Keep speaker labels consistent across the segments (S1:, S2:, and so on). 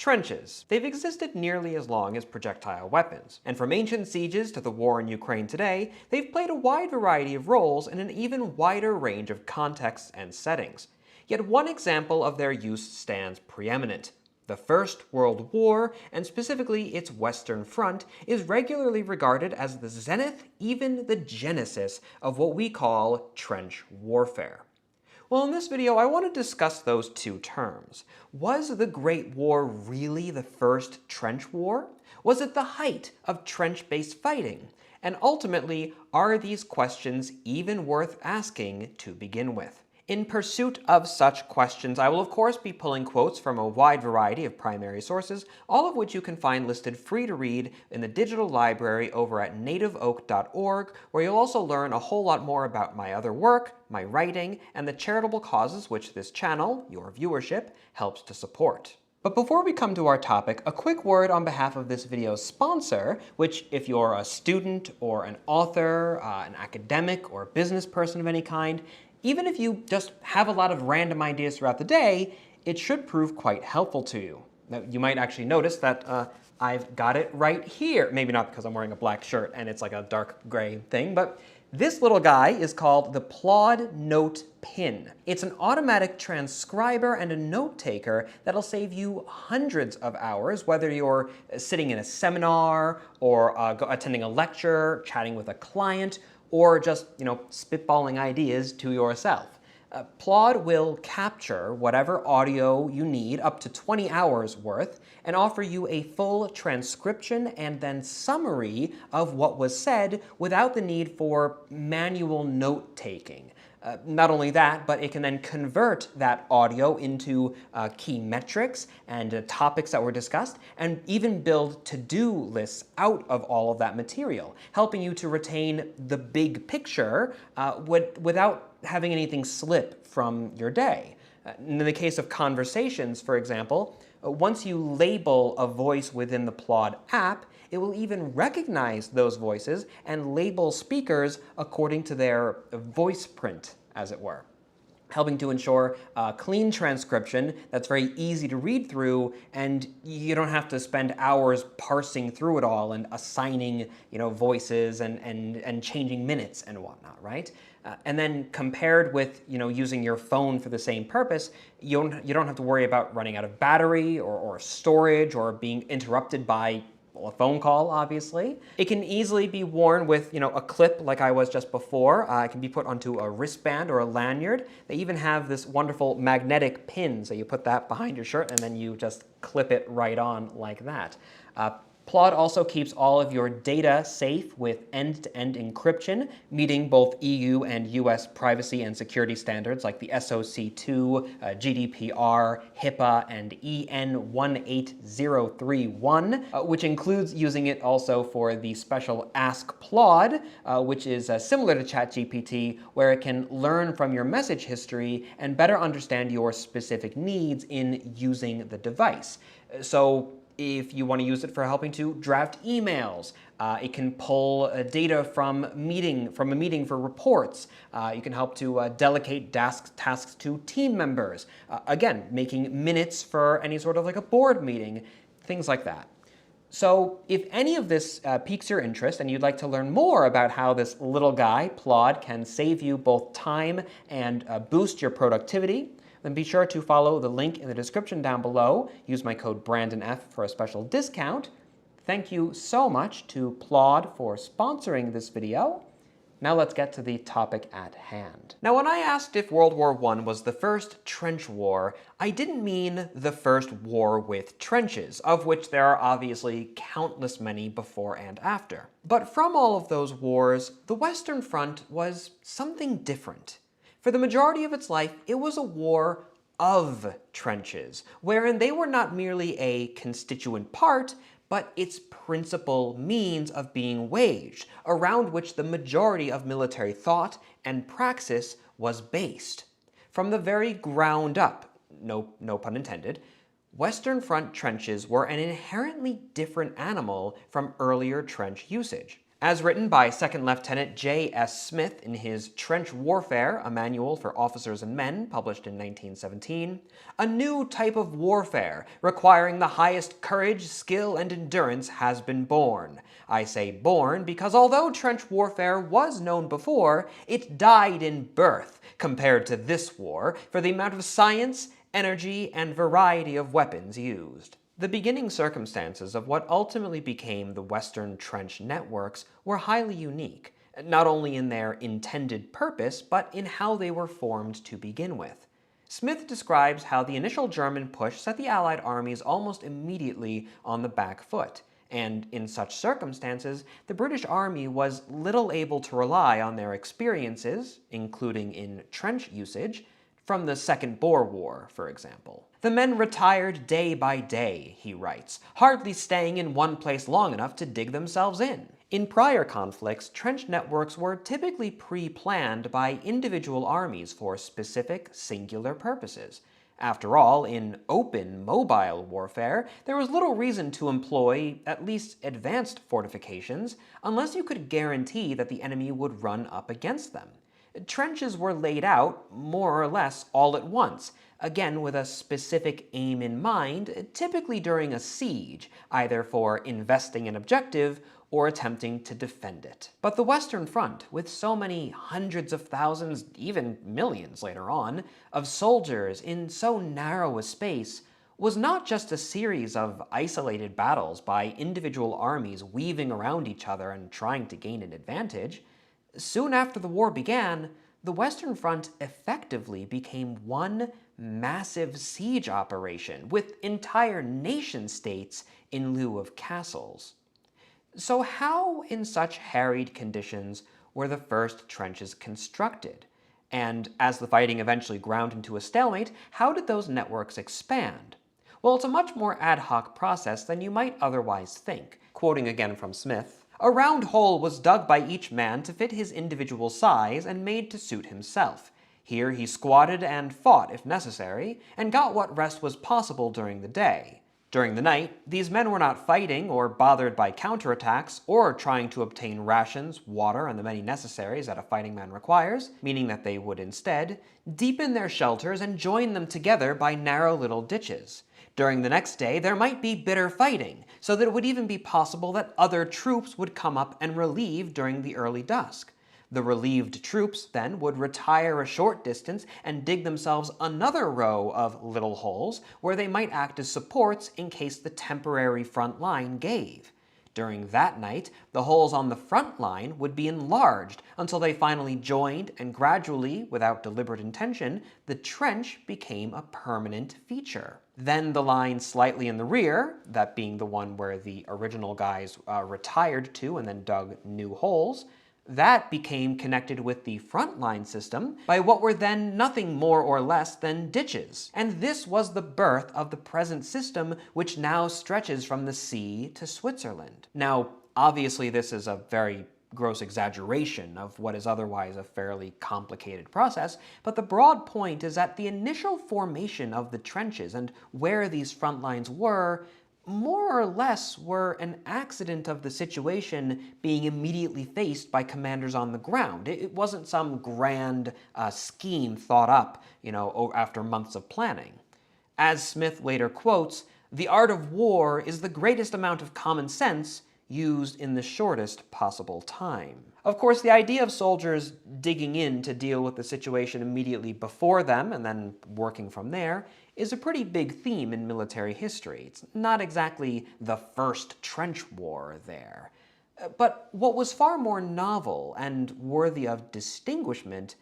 S1: Trenches. They've existed nearly as long as projectile weapons, and from ancient sieges to the war in Ukraine today, they've played a wide variety of roles in an even wider range of contexts and settings. Yet one example of their use stands preeminent. The First World War, and specifically its Western Front, is regularly regarded as the zenith, even the genesis, of what we call trench warfare. Well, in this video, I want to discuss those two terms. Was the Great War really the first trench war? Was it the height of trench-based fighting? And ultimately, are these questions even worth asking to begin with? In pursuit of such questions, I will of course be pulling quotes from a wide variety of primary sources, all of which you can find listed free to read in the digital library over at nativeoak.org, where you'll also learn a whole lot more about my other work, my writing, and the charitable causes which this channel, your viewership, helps to support. But before we come to our topic, a quick word on behalf of this video's sponsor, which if you're a student or an author, an academic or business person of any kind, even if you just have a lot of random ideas throughout the day, it should prove quite helpful to you. Now, you might actually notice that I've got it right here. Maybe not because I'm wearing a black shirt and it's like a dark gray thing, but this little guy is called the Plod Note Pin. It's an automatic transcriber and a note taker that'll save you hundreds of hours, whether you're sitting in a seminar or attending a lecture, chatting with a client, or just, spitballing ideas to yourself. Plod will capture whatever audio you need, up to 20 hours worth, and offer you a full transcription and then summary of what was said without the need for manual note-taking. Not only that, but it can then convert that audio into key metrics and topics that were discussed, and even build to-do lists out of all of that material, helping you to retain the big picture without having anything slip from your day. In the case of conversations, for example, once you label a voice within the Plod app, it will even recognize those voices and label speakers according to their voice print, as it were, helping to ensure clean transcription that's very easy to read through, and you don't have to spend hours parsing through it all and assigning voices and changing minutes and whatnot, right? And then compared with using your phone for the same purpose, you don't have to worry about running out of battery or storage or being interrupted by a phone call, obviously. It can easily be worn with, a clip like I was just before. It can be put onto a wristband or a lanyard. They even have this wonderful magnetic pin, so you put that behind your shirt and then you just clip it right on like that. Plod also keeps all of your data safe with end-to-end encryption, meeting both EU and US privacy and security standards like the SOC2, GDPR, HIPAA, and EN 18031, which includes using it also for the special Ask Plod, which is similar to ChatGPT, where it can learn from your message history and better understand your specific needs in using the device. So if you want to use it for helping to draft emails, it can pull data from a meeting for reports. You can help to delegate tasks to team members. Again, making minutes for any sort of like a board meeting, things like that. So if any of this piques your interest and you'd like to learn more about how this little guy, Plod, can save you both time and boost your productivity, then be sure to follow the link in the description down below. Use my code BrandonF for a special discount. Thank you so much to Plod for sponsoring this video. Now let's get to the topic at hand. Now, when I asked if World War I was the first trench war, I didn't mean the first war with trenches, of which there are obviously countless many before and after. But from all of those wars, the Western Front was something different. For the majority of its life, it was a war of trenches, wherein they were not merely a constituent part, but its principal means of being waged, around which the majority of military thought and praxis was based. From the very ground up, no pun intended, Western Front trenches were an inherently different animal from earlier trench usage. As written by Second Lieutenant J.S. Smith in his Trench Warfare, a manual for officers and men, published in 1917, a new type of warfare, requiring the highest courage, skill, and endurance, has been born. I say born because although trench warfare was known before, it died in birth compared to this war for the amount of science, energy, and variety of weapons used. The beginning circumstances of what ultimately became the Western trench networks were highly unique, not only in their intended purpose, but in how they were formed to begin with. Smith describes how the initial German push set the Allied armies almost immediately on the back foot, and in such circumstances, the British Army was little able to rely on their experiences, including in trench usage, from the Second Boer War, for example. The men retired day by day, he writes, hardly staying in one place long enough to dig themselves in. In prior conflicts, trench networks were typically pre-planned by individual armies for specific, singular purposes. After all, in open, mobile warfare, there was little reason to employ at least advanced fortifications unless you could guarantee that the enemy would run up against them. Trenches were laid out, more or less, all at once, again with a specific aim in mind, typically during a siege, either for investing an objective or attempting to defend it. But the Western Front, with so many hundreds of thousands, even millions later on, of soldiers in so narrow a space, was not just a series of isolated battles by individual armies weaving around each other and trying to gain an advantage. Soon after the war began, the Western Front effectively became one massive siege operation, with entire nation-states in lieu of castles. So how, in such harried conditions, were the first trenches constructed? And as the fighting eventually ground into a stalemate, how did those networks expand? Well, it's a much more ad hoc process than you might otherwise think. Quoting again from Smith, "A round hole was dug by each man to fit his individual size and made to suit himself. Here he squatted and fought if necessary, and got what rest was possible during the day. During the night, these men were not fighting or bothered by counterattacks or trying to obtain rations, water, and the many necessaries that a fighting man requires, meaning that they would instead deepen their shelters and join them together by narrow little ditches. During the next day, there might be bitter fighting, so that it would even be possible that other troops would come up and relieve during the early dusk. The relieved troops then would retire a short distance and dig themselves another row of little holes where they might act as supports in case the temporary front line gave. During that night, the holes on the front line would be enlarged until they finally joined, and gradually, without deliberate intention, the trench became a permanent feature. Then the line slightly in the rear, that being the one where the original guys retired to and then dug new holes, that became connected with the front line system by what were then nothing more or less than ditches. And this was the birth of the present system, which now stretches from the sea to Switzerland. Now, obviously this is a very gross exaggeration of what is otherwise a fairly complicated process, but the broad point is that the initial formation of the trenches and where these front lines were more or less were an accident of the situation being immediately faced by commanders on the ground. It wasn't some grand scheme thought up, after months of planning. As Smith later quotes, "The art of war is the greatest amount of common sense used in the shortest possible time." Of course, the idea of soldiers digging in to deal with the situation immediately before them and then working from there is a pretty big theme in military history. It's not exactly the first trench war there. But what was far more novel and worthy of distinguishment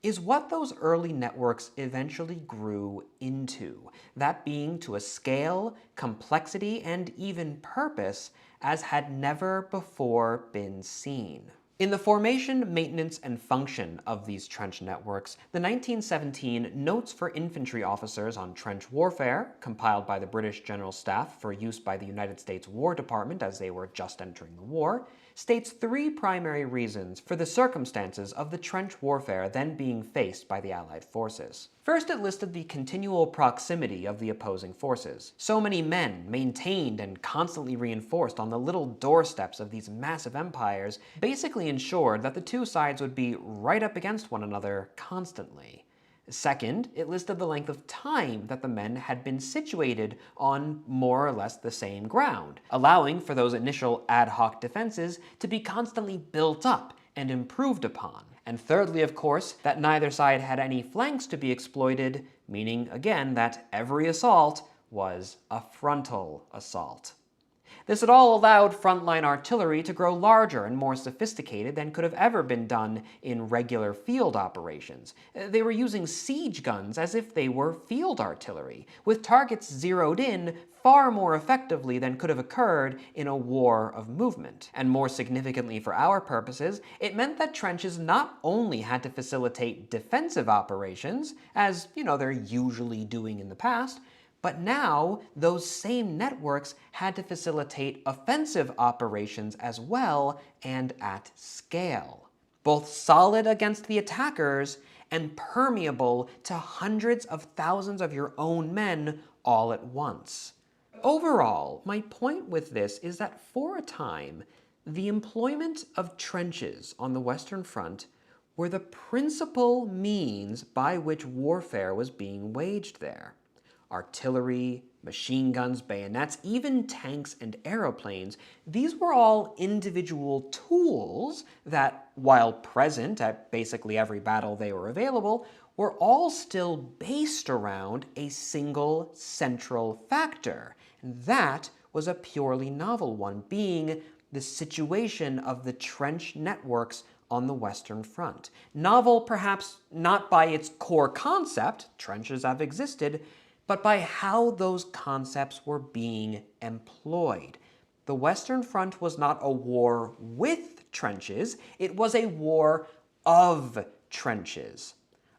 S1: is what those early networks eventually grew into, that being to a scale, complexity, and even purpose as had never before been seen. In the formation, maintenance, and function of these trench networks, the 1917 Notes for Infantry Officers on Trench Warfare, compiled by the British General Staff for use by the United States War Department as they were just entering the war, states three primary reasons for the circumstances of the trench warfare then being faced by the Allied forces. First, it listed the continual proximity of the opposing forces. So many men, maintained and constantly reinforced on the little doorsteps of these massive empires, basically ensured that the two sides would be right up against one another constantly. Second, it listed the length of time that the men had been situated on more or less the same ground, allowing for those initial ad hoc defenses to be constantly built up and improved upon. And thirdly, of course, that neither side had any flanks to be exploited, meaning again that every assault was a frontal assault. This had all allowed frontline artillery to grow larger and more sophisticated than could have ever been done in regular field operations. They were using siege guns as if they were field artillery, with targets zeroed in far more effectively than could have occurred in a war of movement. And more significantly for our purposes, it meant that trenches not only had to facilitate defensive operations, as, they're usually doing in the past, but now, those same networks had to facilitate offensive operations as well, and at scale. Both solid against the attackers and permeable to hundreds of thousands of your own men all at once. Overall, my point with this is that for a time, the employment of trenches on the Western Front were the principal means by which warfare was being waged there. Artillery, machine guns, bayonets, even tanks and aeroplanes, these were all individual tools that, while present at basically every battle they were available, were all still based around a single central factor. And that was a purely novel one, being the situation of the trench networks on the Western Front. Novel perhaps not by its core concept, trenches have existed, but by how those concepts were being employed. The Western Front was not a war with trenches, it was a war of trenches.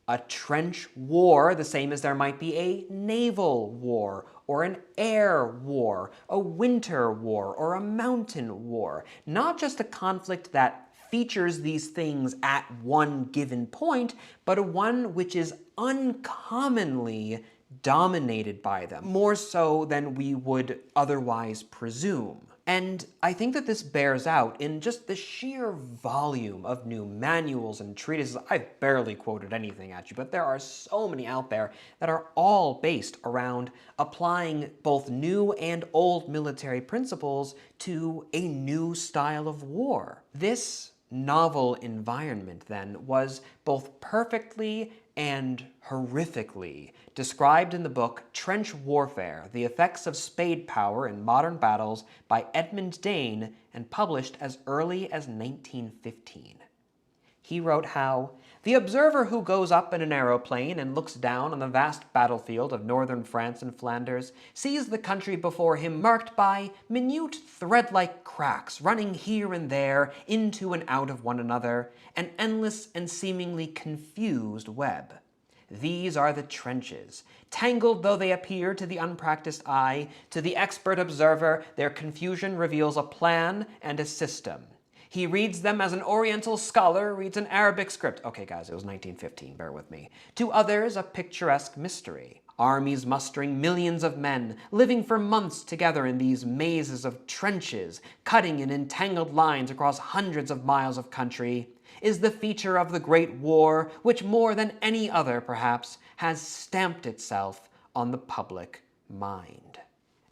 S1: A trench war, the same as there might be a naval war, or an air war, a winter war, or a mountain war. Not just a conflict that features these things at one given point, but a one which is uncommonly dominated by them, more so than we would otherwise presume. And I think that this bears out in just the sheer volume of new manuals and treatises. I've barely quoted anything at you, but there are so many out there that are all based around applying both new and old military principles to a new style of war. This novel environment, then, was both perfectly and horrifically described in the book Trench Warfare, The Effects of Spade Power in Modern Battles by Edmund Dane, and published as early as 1915. He wrote how, "The observer who goes up in an aeroplane and looks down on the vast battlefield of northern France and Flanders sees the country before him marked by minute thread-like cracks running here and there into and out of one another, an endless and seemingly confused web. These are the trenches. Tangled though they appear to the unpracticed eye, to the expert observer their confusion reveals a plan and a system. He reads them as an Oriental scholar reads an Arabic script." Okay, guys, it was 1915, bear with me. "To others, a picturesque mystery. Armies mustering millions of men, living for months together in these mazes of trenches, cutting in entangled lines across hundreds of miles of country, is the feature of the Great War which more than any other, perhaps, has stamped itself on the public mind."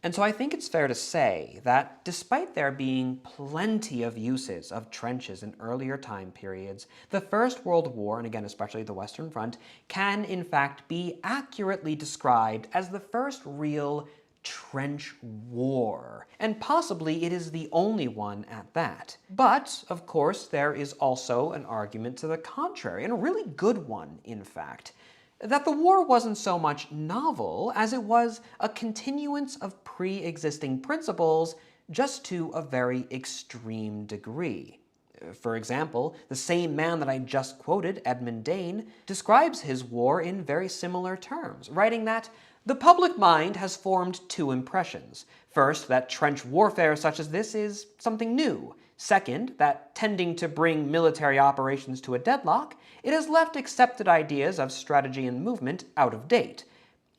S1: And so I think it's fair to say that despite there being plenty of uses of trenches in earlier time periods, the First World War, and again especially the Western Front, can in fact be accurately described as the first real trench war. And possibly it is the only one at that. But, of course, there is also an argument to the contrary, and a really good one, in fact, that the war wasn't so much novel as it was a continuance of pre-existing principles, just to a very extreme degree. For example, the same man that I just quoted, Edmund Dane, describes his war in very similar terms, writing that the public mind has formed two impressions. First, that trench warfare such as this is something new. Second, that tending to bring military operations to a deadlock, it has left accepted ideas of strategy and movement out of date.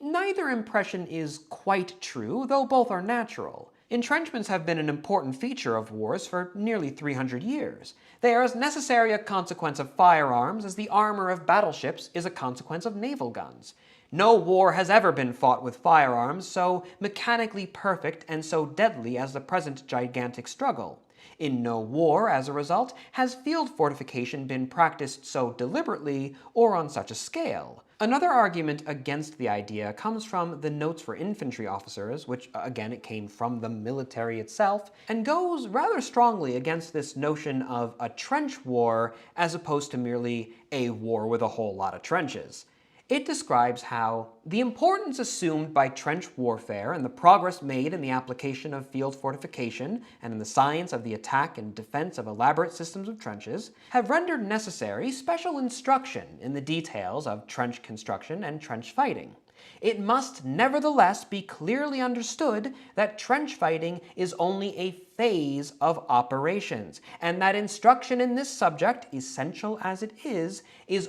S1: Neither impression is quite true, though both are natural. Entrenchments have been an important feature of wars for nearly 300 years. They are as necessary a consequence of firearms as the armor of battleships is a consequence of naval guns. No war has ever been fought with firearms so mechanically perfect and so deadly as the present gigantic struggle. In no war, as a result, has field fortification been practiced so deliberately or on such a scale. Another argument against the idea comes from the Notes for Infantry Officers, which again it came from the military itself, and goes rather strongly against this notion of a trench war as opposed to merely a war with a whole lot of trenches. It describes how the importance assumed by trench warfare and the progress made in the application of field fortification and in the science of the attack and defense of elaborate systems of trenches have rendered necessary special instruction in the details of trench construction and trench fighting. It must nevertheless be clearly understood that trench fighting is only a phase of operations, and that instruction in this subject, essential as it is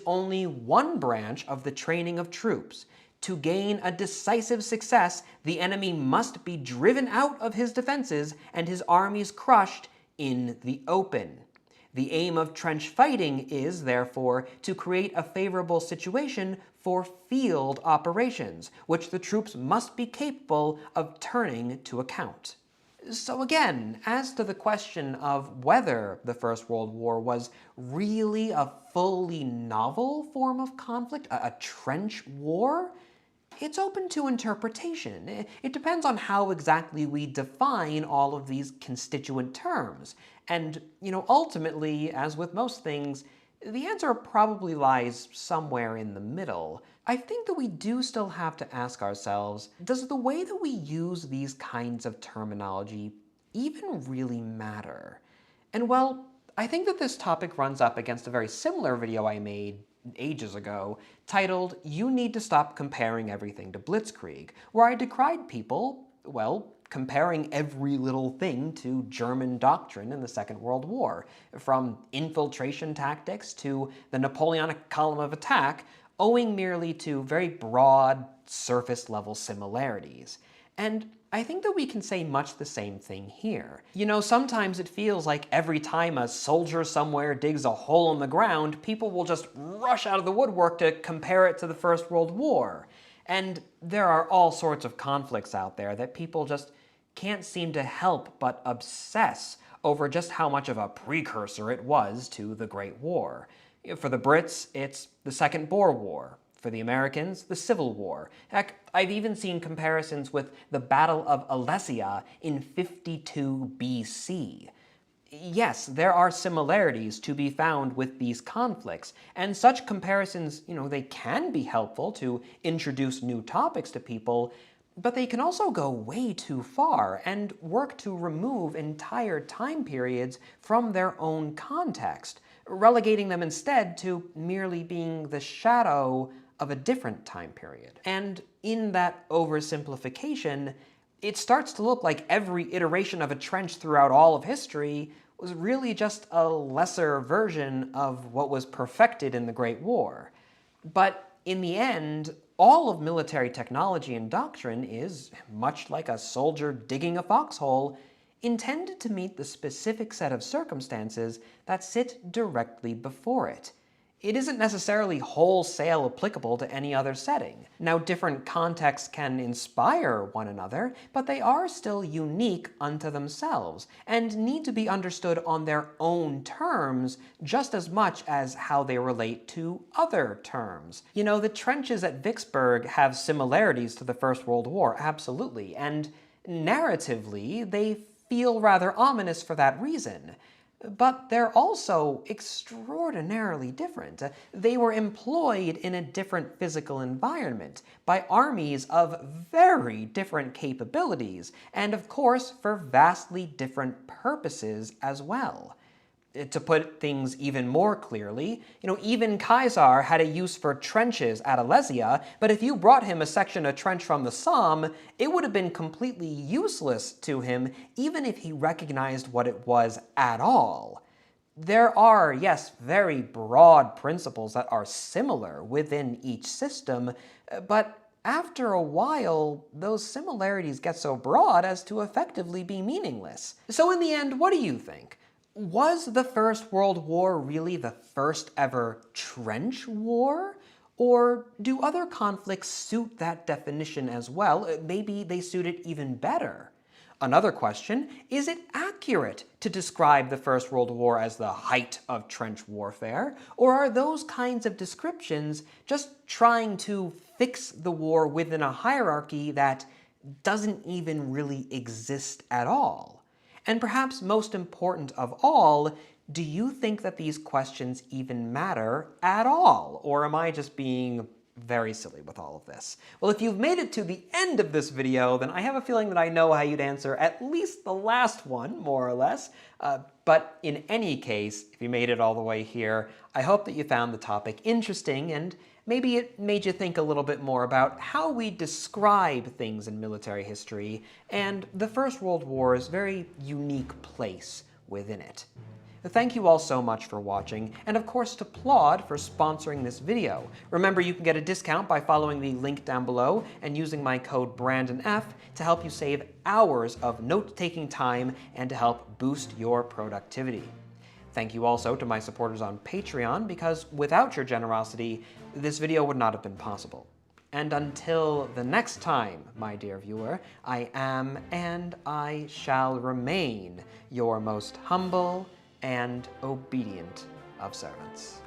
S1: only one branch of the training of troops. To gain a decisive success, the enemy must be driven out of his defenses and his armies crushed in the open. The aim of trench fighting is, therefore, to create a favorable situation for field operations, which the troops must be capable of turning to account. So again, as to the question of whether the First World War was really a fully novel form of conflict, a trench war, it's open to interpretation. It depends on how exactly we define all of these constituent terms. And, ultimately, as with most things, the answer probably lies somewhere in the middle. I think that we do still have to ask ourselves, does the way that we use these kinds of terminology even really matter? And well, I think that this topic runs up against a very similar video I made ages ago, titled, "You Need to Stop Comparing Everything to Blitzkrieg," where I decried people, comparing every little thing to German doctrine in the Second World War, from infiltration tactics to the Napoleonic column of attack, owing merely to very broad, surface-level similarities. And I think that we can say much the same thing here. Sometimes it feels like every time a soldier somewhere digs a hole in the ground, people will just rush out of the woodwork to compare it to the First World War. And there are all sorts of conflicts out there that people just can't seem to help but obsess over just how much of a precursor it was to the Great War. For the Brits, it's the Second Boer War. For the Americans, the Civil War. Heck, I've even seen comparisons with the Battle of Alesia in 52 BC. Yes, there are similarities to be found with these conflicts, and such comparisons, they can be helpful to introduce new topics to people, but they can also go way too far and work to remove entire time periods from their own context, relegating them instead to merely being the shadow of a different time period. And in that oversimplification, it starts to look like every iteration of a trench throughout all of history was really just a lesser version of what was perfected in the Great War. But in the end, all of military technology and doctrine is, much like a soldier digging a foxhole, intended to meet the specific set of circumstances that sit directly before it. It isn't necessarily wholesale applicable to any other setting. Now, different contexts can inspire one another, but they are still unique unto themselves, and need to be understood on their own terms just as much as how they relate to other terms. The trenches at Vicksburg have similarities to the First World War, absolutely, and narratively, they feel rather ominous for that reason. But they're also extraordinarily different. They were employed in a different physical environment by armies of very different capabilities, and of course for vastly different purposes as well. To put things even more clearly, even Caesar had a use for trenches at Alesia, but if you brought him a section of trench from the Somme, it would have been completely useless to him, even if he recognized what it was at all. There are, yes, very broad principles that are similar within each system, but after a while, those similarities get so broad as to effectively be meaningless. So in the end, what do you think? Was the First World War really the first ever trench war? Or do other conflicts suit that definition as well? Maybe they suit it even better. Another question, is it accurate to describe the First World War as the height of trench warfare? Or are those kinds of descriptions just trying to fix the war within a hierarchy that doesn't even really exist at all? And perhaps most important of all, do you think that these questions even matter at all? Or am I just being very silly with all of this? Well, if you've made it to the end of this video, then I have a feeling that I know how you'd answer at least the last one, more or less. But in any case, if you made it all the way here, I hope that you found the topic interesting and maybe it made you think a little bit more about how we describe things in military history and the First World War's very unique place within it. Thank you all so much for watching, and of course to Plod for sponsoring this video. Remember, you can get a discount by following the link down below and using my code BRANDONF to help you save hours of note-taking time and to help boost your productivity. Thank you also to my supporters on Patreon, because without your generosity, this video would not have been possible. And until the next time, my dear viewer, I am and I shall remain your most humble and obedient of servants.